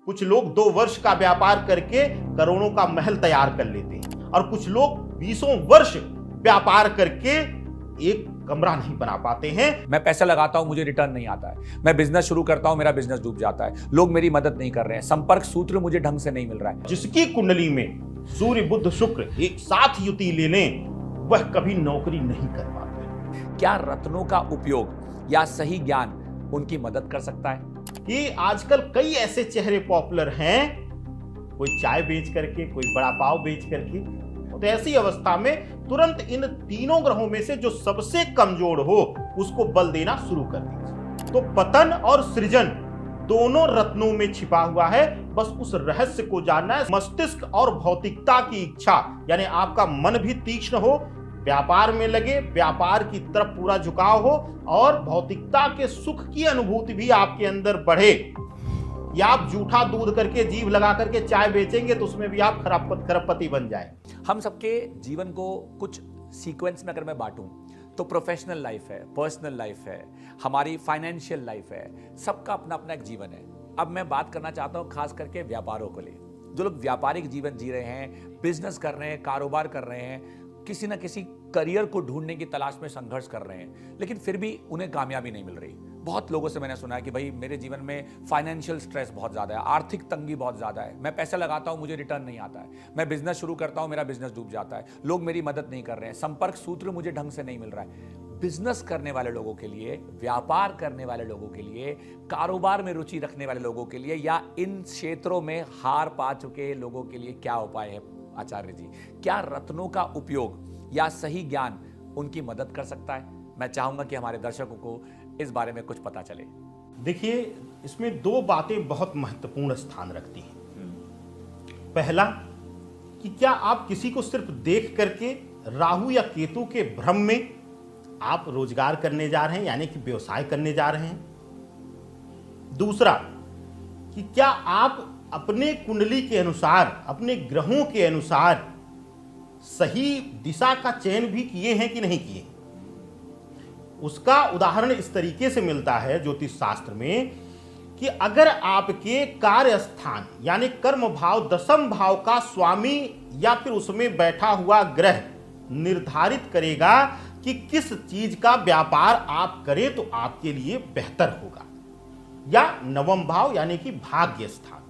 कुछ लोग 2 वर्ष का व्यापार करके करोड़ों का महल तैयार कर लेते हैं और कुछ लोग 20 वर्ष व्यापार करके एक कमरा नहीं बना पाते हैं। मैं पैसा लगाता हूं, मुझे रिटर्न नहीं आता है। मैं बिजनेस शुरू करता हूं, मेरा बिजनेस डूब जाता है। लोग मेरी मदद नहीं कर रहे हैं। संपर्क सूत्र मुझे ढंग से नहीं मिल रहा है। जिसकी कुंडली में सूर्य बुध शुक्र एक साथ युति ले लें, वह कभी नौकरी नहीं कर पाते। क्या रत्नों का उपयोग या सही ज्ञान उनकी मदद कर सकता है? कि आजकल कई ऐसे चेहरे पॉपुलर हैं, कोई चाय बेच करके, कोई बड़ा पाव बेच करके। तो ऐसी अवस्था में तुरंत इन तीनों ग्रहों में से जो सबसे कमजोर हो उसको बल देना शुरू कर दीजिए। तो पतन और सृजन दोनों रत्नों में छिपा हुआ है। बस उस रहस्य को जानना है। मस्तिष्क और भौतिकता की इच्छा, यानी आपका मन भी तीक्ष्ण हो, व्यापार में लगे, व्यापार की तरफ पूरा झुकाव हो और भौतिकता के सुख की अनुभूति भी आपके अंदर बढ़े। या आप जूठा दूध करके, जीभ लगा करके चाय बेचेंगे तो उसमें भी आप खरबपति बन जाए। हम सबके जीवन को कुछ सीक्वेंस में अगर मैं बांटूं तो प्रोफेशनल लाइफ है, पर्सनल लाइफ है, हमारी फाइनेंशियल लाइफ है, सबका अपना अपना एक जीवन है। अब मैं बात करना चाहता हूं खास करके व्यापारों को ले। जो लोग व्यापारिक जीवन जी रहे हैं, बिजनेस कर रहे हैं, कारोबार कर रहे हैं, किसी ना किसी करियर को ढूंढने की तलाश में संघर्ष कर रहे हैं, लेकिन फिर भी उन्हें कामयाबी नहीं मिल रही। बहुत लोगों से मैंने सुना है कि भाई मेरे जीवन में फाइनेंशियल स्ट्रेस बहुत ज़्यादा है, आर्थिक तंगी बहुत ज़्यादा है, मैं पैसा लगाता हूं, मुझे रिटर्न नहीं आता है, मैं बिजनेस शुरू करता हूं, मेरा बिजनेस डूब जाता है, लोग मेरी मदद नहीं कर रहे हैं, संपर्क सूत्र मुझे ढंग से नहीं मिल रहा है। बिजनेस करने वाले लोगों के लिए, व्यापार करने वाले लोगों के लिए, कारोबार में रुचि रखने वाले लोगों के लिए या इन क्षेत्रों में हार पा चुके लोगों के लिए क्या उपाय है आचार्य जी? क्या रत्नों का उपयोग या सही ज्ञान उनकी मदद कर सकता है? मैं चाहूंगा कि हमारे दर्शकों को इस बारे में कुछ पता चले। देखिए, इसमें 2 बातें बहुत महत्वपूर्ण स्थान रखती हैं। पहला कि क्या आप किसी को सिर्फ देख करके राहु या केतु के भ्रम में आप रोजगार करने जा रहे हैं, यानी कि व्यवसाय करने जा रहे हैं। दूसरा कि क्या आप अपने कुंडली के अनुसार, अपने ग्रहों के अनुसार सही दिशा का चयन भी किए हैं कि नहीं किए। उसका उदाहरण इस तरीके से मिलता है ज्योतिष शास्त्र में कि अगर आपके कार्य स्थान यानी कर्म भाव, दशम भाव का स्वामी या फिर उसमें बैठा हुआ ग्रह निर्धारित करेगा कि किस चीज का व्यापार आप करें तो आपके लिए बेहतर होगा, या नवम भाव यानी कि भाग्य स्थान।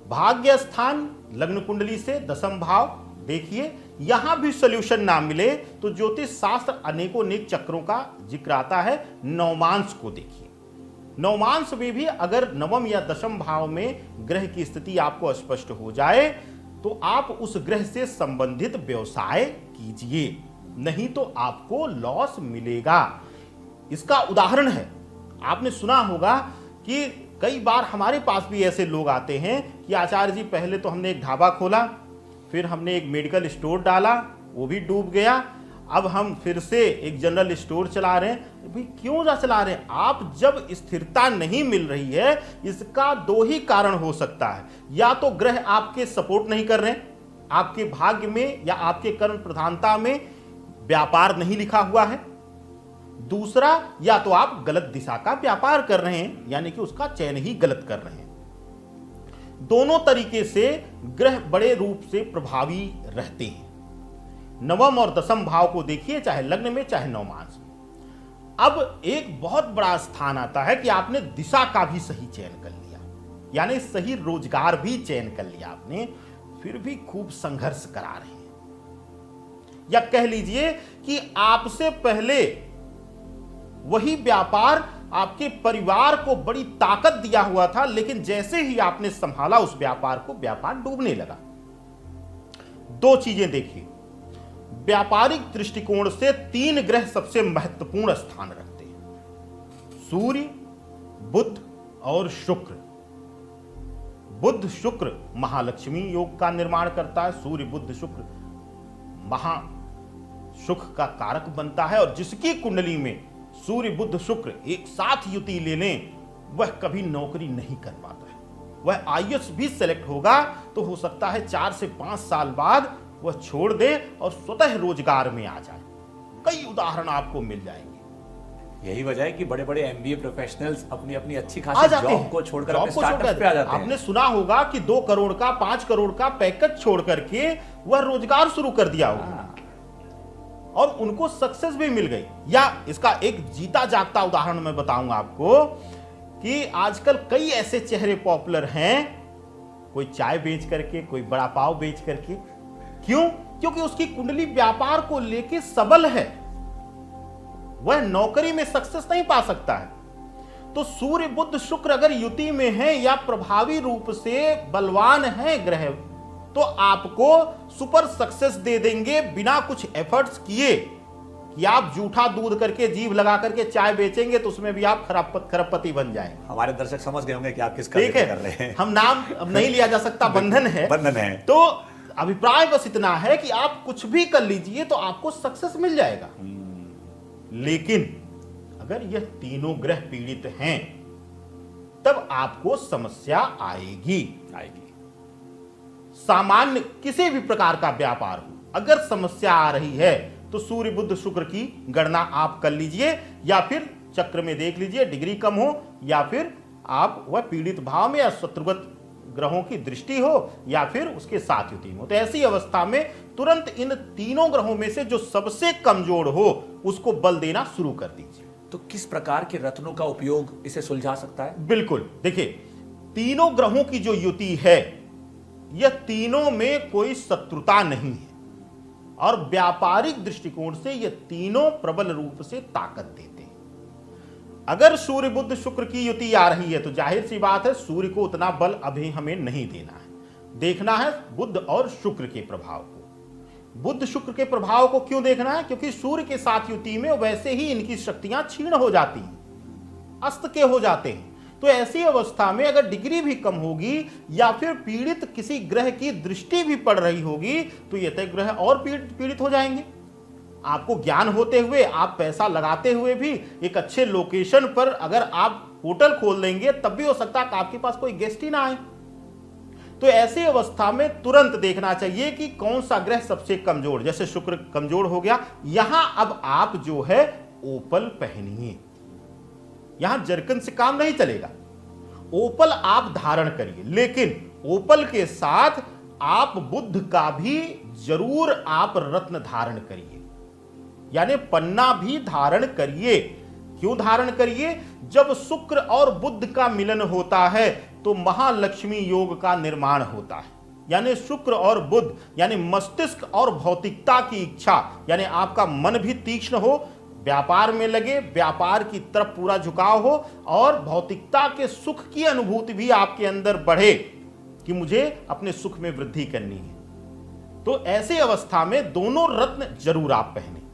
भाग्य स्थान लग्न कुंडली से दशम भाव देखिए, यहां भी सॉल्यूशन ना मिले तो ज्योतिष शास्त्र अनेकों अनेक चक्रों का जिक्र आता है। नवमांश को देखिए, नवमांश में भी अगर नवम या दशम भाव में ग्रह की स्थिति आपको स्पष्ट हो जाए तो आप उस ग्रह से संबंधित व्यवसाय कीजिए, नहीं तो आपको लॉस मिलेगा। इसका उदाहरण है, आपने सुना होगा कि कई बार हमारे पास भी ऐसे लोग आते हैं कि आचार्य जी पहले तो हमने एक ढाबा खोला, फिर हमने एक मेडिकल स्टोर डाला, वो भी डूब गया, अब हम फिर से एक जनरल स्टोर चला रहे हैं। भाई क्यों ना चला रहे हैं? आप जब स्थिरता नहीं मिल रही है, इसका 2 ही कारण हो सकता है। या तो ग्रह आपके सपोर्ट नहीं कर रहे हैं, आपके भाग्य में या आपके कर्म प्रधानता में व्यापार नहीं लिखा हुआ है। दूसरा, या तो आप गलत दिशा का व्यापार कर रहे हैं, यानी कि उसका चयन ही गलत कर रहे हैं। दोनों तरीके से ग्रह बड़े रूप से प्रभावी रहते हैं। नवम और दशम भाव को देखिए, चाहे लग्न में चाहे नवमांश में। अब एक बहुत बड़ा स्थान आता है कि आपने दिशा का भी सही चयन कर लिया, यानी सही रोजगार भी चयन कर लिया आपने, फिर भी खूब संघर्ष करा रहे हैं। या कह लीजिए कि आपसे पहले वही व्यापार आपके परिवार को बड़ी ताकत दिया हुआ था, लेकिन जैसे ही आपने संभाला उस व्यापार को, व्यापार डूबने लगा। 2 चीजें देखिए, व्यापारिक दृष्टिकोण से 3 ग्रह सबसे महत्वपूर्ण स्थान रखते हैं, सूर्य, बुध और शुक्र। बुध शुक्र महालक्ष्मी योग का निर्माण करता है। सूर्य बुध शुक्र महा सुख का कारक बनता है, और जिसकी कुंडली में सूर्य बुध शुक्र एक साथ युति ले लें, वह कभी नौकरी नहीं कर पाता है। वह आईएएस भी सेलेक्ट होगा तो हो सकता है 4 से 5 साल बाद वह छोड़ दे और स्वतः रोजगार में आ जाए। कई उदाहरण आपको मिल जाएंगे। यही वजह है कि बड़े बड़े एमबीए प्रोफेशनल्स अपनी अपनी अच्छी आ खासी जाते जॉब हैं, को छोड़कर जॉब अपने को स्टार्टअप छोड़कर। पे आ जाते हैं। आपने सुना होगा कि 2 करोड़ का 5 करोड़ का पैकेज छोड़ करके वह रोजगार शुरू कर दिया होगा और उनको सक्सेस भी मिल गई। या इसका एक जीता जागता उदाहरण मैं बताऊंगा आपको कि आजकल कई ऐसे चेहरे पॉपुलर हैं, कोई चाय बेच करके, कोई बड़ा पाव बेच करके। क्यों? क्योंकि उसकी कुंडली व्यापार को लेके सबल है, वह नौकरी में सक्सेस नहीं पा सकता है। तो सूर्य बुध शुक्र अगर युति में है या प्रभावी रूप से बलवान है ग्रह, तो आपको सुपर सक्सेस दे देंगे बिना कुछ एफर्ट्स किए। कि आप जूठा दूध करके जीभ लगा करके चाय बेचेंगे तो उसमें भी आप खरबपति बन जाएंगे। हमारे दर्शक समझ गए होंगे कि आप किसका ठीक है, कर रहे हैं। हम नाम अब नहीं लिया जा सकता, बंधन है। बंधन है। तो अभिप्राय बस इतना है कि आप कुछ भी कर लीजिए तो आपको सक्सेस मिल जाएगा। लेकिन अगर यह तीनों ग्रह पीड़ित हैं तब आपको समस्या आएगी। सामान्य किसी भी प्रकार का व्यापार हो, अगर समस्या आ रही है तो सूर्य बुध शुक्र की गणना आप कर लीजिए, या फिर चक्र में देख लीजिए डिग्री कम हो, या फिर आप वह पीड़ित भाव में या शत्रुगत ग्रहों की दृष्टि हो, या फिर उसके साथ युति हो। तो ऐसी अवस्था में तुरंत इन तीनों ग्रहों में से जो सबसे कमजोर हो उसको बल देना शुरू कर दीजिए। तो किस प्रकार के रत्नों का उपयोग इसे सुलझा सकता है? बिल्कुल, देखिए तीनों ग्रहों की जो युति है, यह तीनों में कोई शत्रुता नहीं है और व्यापारिक दृष्टिकोण से यह तीनों प्रबल रूप से ताकत देते हैं। अगर सूर्य बुध शुक्र की युति आ रही है तो जाहिर सी बात है सूर्य को उतना बल अभी हमें नहीं देना है, देखना है बुध और शुक्र के प्रभाव को। बुध शुक्र के प्रभाव को क्यों देखना है? क्योंकि सूर्य के साथ युति में वैसे ही इनकी शक्तियां क्षीण हो जाती हैं, अस्त के हो जाते हैं। तो ऐसी अवस्था में अगर डिग्री भी कम होगी या फिर पीड़ित किसी ग्रह की दृष्टि भी पड़ रही होगी तो ये तय ग्रह और पीड़ित हो जाएंगे। आपको ज्ञान होते हुए, आप पैसा लगाते हुए भी एक अच्छे लोकेशन पर अगर आप होटल खोल देंगे तब भी हो सकता है कि आपके पास कोई गेस्ट ही ना आए। तो ऐसी अवस्था में तुरंत देखना चाहिए कि कौन सा ग्रह सबसे कमजोर, जैसे शुक्र कमजोर हो गया, यहां अब आप जो है ओपल पहनिए। यहां जरकन से काम नहीं चलेगा, ओपल आप धारण करिए, लेकिन ओपल के साथ आप बुध का भी जरूर आप रत्न धारण करिए, यानी पन्ना भी धारण करिए। क्यों धारण करिए? जब शुक्र और बुध का मिलन होता है तो महालक्ष्मी योग का निर्माण होता है। यानी शुक्र और बुध यानी मस्तिष्क और भौतिकता की इच्छा, यानी आपका मन भी तीक्ष्ण हो, व्यापार में लगे, व्यापार की तरफ पूरा झुकाव हो और भौतिकता के सुख की अनुभूति भी आपके अंदर बढ़े कि मुझे अपने सुख में वृद्धि करनी है। तो ऐसी अवस्था में दोनों रत्न जरूर आप पहने।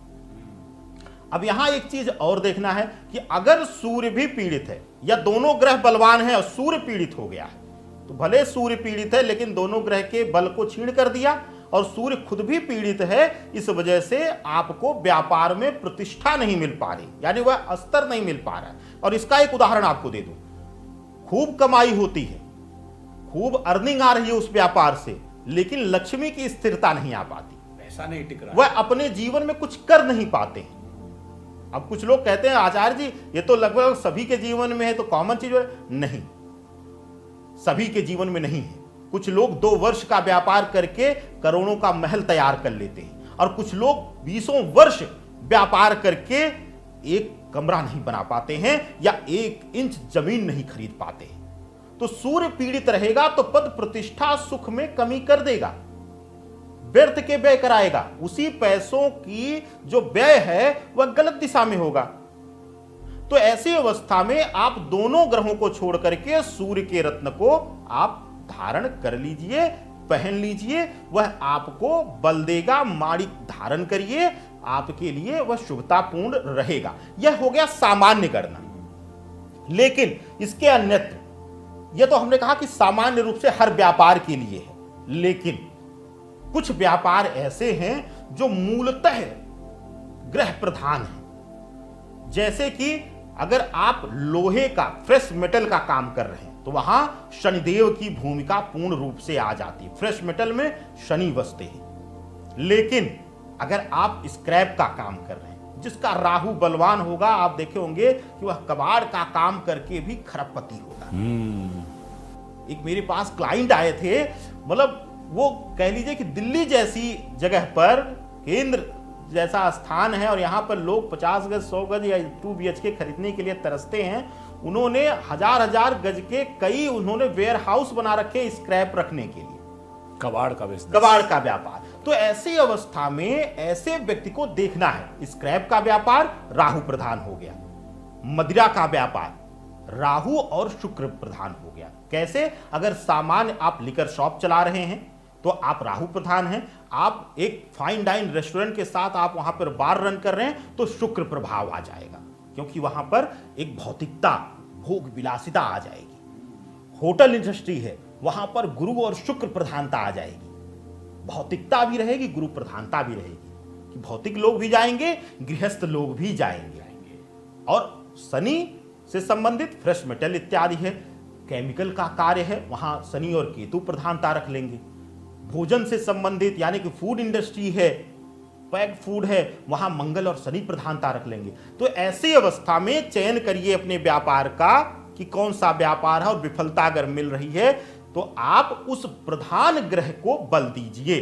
अब यहां एक चीज और देखना है कि अगर सूर्य भी पीड़ित है या दोनों ग्रह बलवान है और सूर्य पीड़ित हो गया है, तो भले सूर्य पीड़ित है लेकिन दोनों ग्रह के बल को छीण कर दिया और सूर्य खुद भी पीड़ित है, इस वजह से आपको व्यापार में प्रतिष्ठा नहीं मिल पा रही, यानी वह स्तर नहीं मिल पा रहा है। और इसका एक उदाहरण आपको दे दूं, खूब कमाई होती है, खूब अर्निंग आ रही है उस व्यापार से, लेकिन लक्ष्मी की स्थिरता नहीं आ पाती, पैसा नहीं टिक रहा, वह अपने जीवन में कुछ कर नहीं पाते हैं। अब कुछ लोग कहते हैं आचार्य जी ये तो लगभग सभी के जीवन में है, तो कॉमन चीज है। नहीं, सभी के जीवन में नहीं है। कुछ लोग 2 वर्ष का व्यापार करके करोड़ों का महल तैयार कर लेते हैं और कुछ लोग 20 वर्ष व्यापार करके एक कमरा नहीं बना पाते हैं या 1 इंच जमीन नहीं खरीद पाते हैं। तो सूर्य पीड़ित रहेगा तो पद प्रतिष्ठा सुख में कमी कर देगा, व्यर्थ के व्यय कराएगा, उसी पैसों की जो व्यय है वह गलत दिशा में होगा। तो ऐसी अवस्था में आप दोनों ग्रहों को छोड़ करके सूर्य के रत्न को आप धारण कर लीजिए, पहन लीजिए, वह आपको बल देगा। माणिक धारण करिए, आपके लिए वह शुभतापूर्ण रहेगा। यह हो गया सामान्य गणना। लेकिन इसके अन्यत्र, यह तो हमने कहा कि सामान्य रूप से हर व्यापार के लिए है, लेकिन कुछ व्यापार ऐसे हैं जो मूलतः ग्रह प्रधान हैं। जैसे कि अगर आप लोहे का, फ्रेश मेटल का काम कर रहे हैं तो वहां शनिदेव की भूमिका पूर्ण रूप से आ जाती है। फ्रेश मेटल में शनि बसते हैं। लेकिन अगर आप स्क्रैप का काम कर रहे हैं, जिसका राहु बलवान होगा, आप देखे होंगे कि वह कबाड़ का काम करके भी खरबपति होगा। एक मेरे पास क्लाइंट आए थे, मतलब वो कह लीजिए कि दिल्ली जैसी जगह पर, केंद्र जैसा स्थान है और यहाँ पर लोग 50 गज 100 गज या 2 BHK खरीदने के लिए तरसते हैं। उन्होंने हजार गज के कई उन्होंने वेयर हाउस बना रखे स्क्रैप रखने के लिए, कबाड़ का बिजनेस, कबाड़ का व्यापार। तो ऐसी अवस्था में ऐसे व्यक्ति को देखना है। स्क्रैप का व्यापार राहु प्रधान हो गया, मदिरा का व्यापार राहु और शुक्र प्रधान हो गया। कैसे? अगर सामान्य आप लिकर शॉप चला रहे हैं तो आप राहु प्रधान हैं, आप एक फाइन डाइन रेस्टोरेंट के साथ आप वहां पर बार रन कर रहे हैं तो शुक्र प्रभाव आ जाएगा, क्योंकि वहां पर एक भौतिकता, भोग विलासिता आ जाएगी। होटल इंडस्ट्री है, वहां पर गुरु और शुक्र प्रधानता आ जाएगी, भौतिकता भी रहेगी, गुरु प्रधानता भी रहेगी कि भौतिक लोग भी जाएंगे, गृहस्थ लोग भी जाएंगे। और शनि से संबंधित फ्रेश मेटल इत्यादि है, केमिकल का कार्य है, वहां शनि और केतु प्रधानता रख लेंगे। भोजन से संबंधित यानी कि फूड इंडस्ट्री है, पैक फूड है, वहां मंगल और शनि प्रधानता रख लेंगे। तो ऐसी अवस्था में चयन करिए अपने व्यापार का कि कौन सा व्यापार है, और विफलता अगर मिल रही है तो आप उस प्रधान ग्रह को बल दीजिए।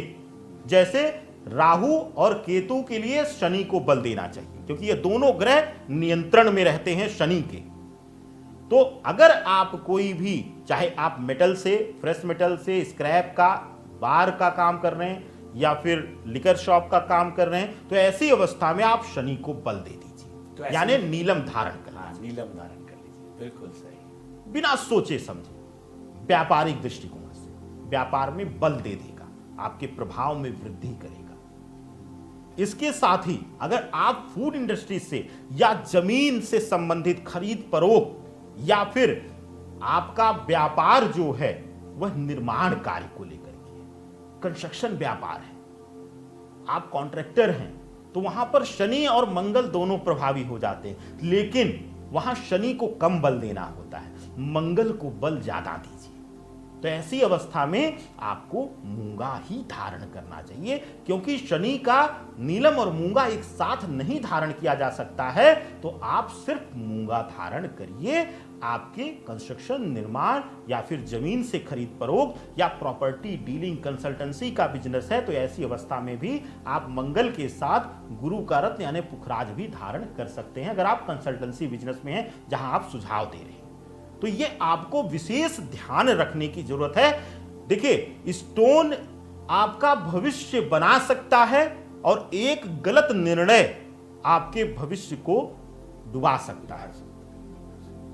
जैसे राहु और केतु के लिए शनि को बल देना चाहिए, क्योंकि ये दोनों ग्रह नियंत्रण में रहते हैं शनि के। तो अगर आप कोई भी, चाहे आप मेटल से, फ्रेश मेटल से, स्क्रैप का, बार का काम कर रहे हैं या फिर लिकर शॉप का काम कर रहे हैं, तो ऐसी अवस्था में आप शनि को बल दे दीजिए, तो यानी नीलम धारण कर लीजिए। नीलम धारण कर लीजिए, बिल्कुल सही। बिना सोचे समझे व्यापारिक दृष्टिकोण से व्यापार में बल दे देगा, आपके प्रभाव में वृद्धि करेगा। इसके साथ ही अगर आप फूड इंडस्ट्री से या जमीन से संबंधित खरीद फरोख्त या फिर आपका व्यापार जो है वह निर्माण कार्य को लेकर के है, कंस्ट्रक्शन व्यापार है, आप कॉन्ट्रैक्टर हैं, तो वहां पर शनि और मंगल दोनों प्रभावी हो जाते हैं। लेकिन वहां शनि को कम बल देना होता है, मंगल को बल ज्यादा दीजिए। तो ऐसी अवस्था में आपको मूंगा ही धारण करना चाहिए, क्योंकि शनि का नीलम और मूंगा एक साथ नहीं धारण किया जा सकता है। तो आप सिर्फ मूंगा धारण करिए। आपके कंस्ट्रक्शन, निर्माण या फिर जमीन से खरीद फरोख्त या प्रॉपर्टी डीलिंग, कंसल्टेंसी का बिजनेस है, तो ऐसी अवस्था में भी आप मंगल के साथ गुरु का रत्न यानी पुखराज भी धारण कर सकते हैं, अगर आप कंसल्टेंसी बिजनेस में हैं जहां आप सुझाव दे रहे हैं। तो ये आपको विशेष ध्यान रखने की जरूरत है। देखिए, स्टोन आपका भविष्य बना सकता है और एक गलत निर्णय आपके भविष्य को डुबा सकता है।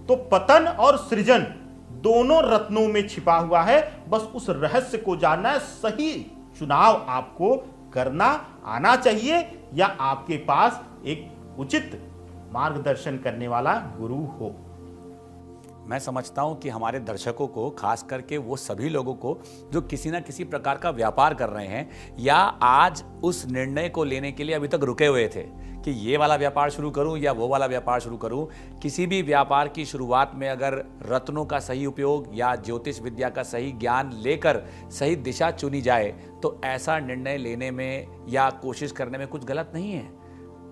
तो पतन और सृजन दोनों रत्नों में छिपा हुआ है, बस उस रहस्य को जानना है। सही चुनाव आपको करना आना चाहिए या आपके पास एक उचित मार्गदर्शन करने वाला गुरु हो। मैं समझता हूं कि हमारे दर्शकों को, खास करके वो सभी लोगों को जो किसी ना किसी प्रकार का व्यापार कर रहे हैं या आज उस निर्णय को लेने के लिए अभी तक रुके हुए थे कि ये वाला व्यापार शुरू करूं या वो वाला व्यापार शुरू करूं, किसी भी व्यापार की शुरुआत में अगर रत्नों का सही उपयोग या ज्योतिष विद्या का सही ज्ञान लेकर सही दिशा चुनी जाए तो ऐसा निर्णय लेने में या कोशिश करने में कुछ गलत नहीं है।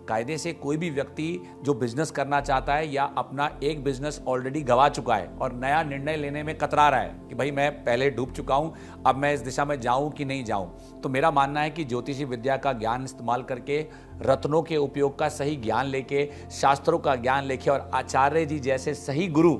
कायदे से कोई भी व्यक्ति जो बिजनेस करना चाहता है या अपना एक बिजनेस ऑलरेडी गंवा चुका है और नया निर्णय लेने में कतरा रहा है कि भाई मैं पहले डूब चुका हूं, अब मैं इस दिशा में जाऊं कि नहीं जाऊं, तो मेरा मानना है कि ज्योतिषी विद्या का ज्ञान इस्तेमाल करके, रत्नों के उपयोग का सही ज्ञान लेके, शास्त्रों का ज्ञान लेके और आचार्य जी जैसे सही गुरु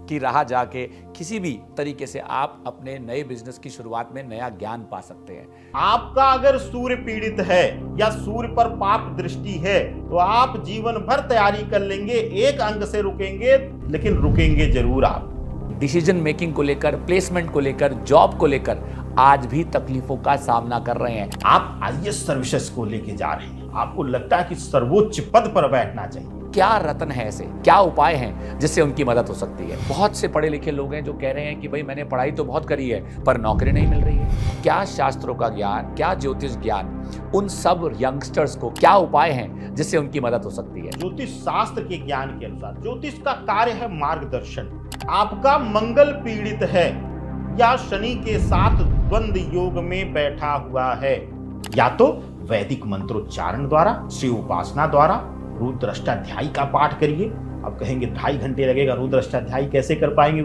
की राह जाके किसी भी तरीके से आप अपने नए बिजनेस की शुरुआत में नया ज्ञान पा सकते हैं। आपका अगर सूर्य पीड़ित है या सूर्य पर पाप दृष्टि है तो आप जीवन भर तैयारी कर लेंगे, एक अंग से रुकेंगे, लेकिन रुकेंगे जरूर आप। डिसीजन मेकिंग को लेकर, प्लेसमेंट को लेकर, जॉब को लेकर आज भी तकलीफों का सामना कर रहे हैं। आप आईएएस सर्विसेज को लेके जा रहे हैं, आपको लगता है कि सर्वोच्च पद पर बैठना चाहिए। क्या रत्न है ऐसे, क्या उपाय हैं जिससे उनकी मदद हो सकती है? बहुत से पढ़े लिखे लोग हैं जो कह रहे हैं कि भाई मैंने पढ़ाई तो बहुत करी है पर नौकरी नहीं मिल रही है। क्या शास्त्रों का ज्ञान, क्या ज्योतिष ज्ञान, उन सब यंगस्टर्स को क्या उपाय हैं जिससे उनकी मदद हो सकती है? ज्योतिष शास्त्र के ज्ञान के अनुसार ज्योतिष का कार्य है मार्गदर्शन। आपका मंगल पीड़ित है या शनि के साथ द्वंद योग में बैठा हुआ है, या तो वैदिक मंत्रोच्चारण द्वारा, शिव उपासना द्वारा, रुद्र अष्टाध्यायी का पाठ करिए। अब कहेंगे 2.5 घंटे लगेगा, रुद्र अष्टाध्यायी कैसे कर पाएंगे?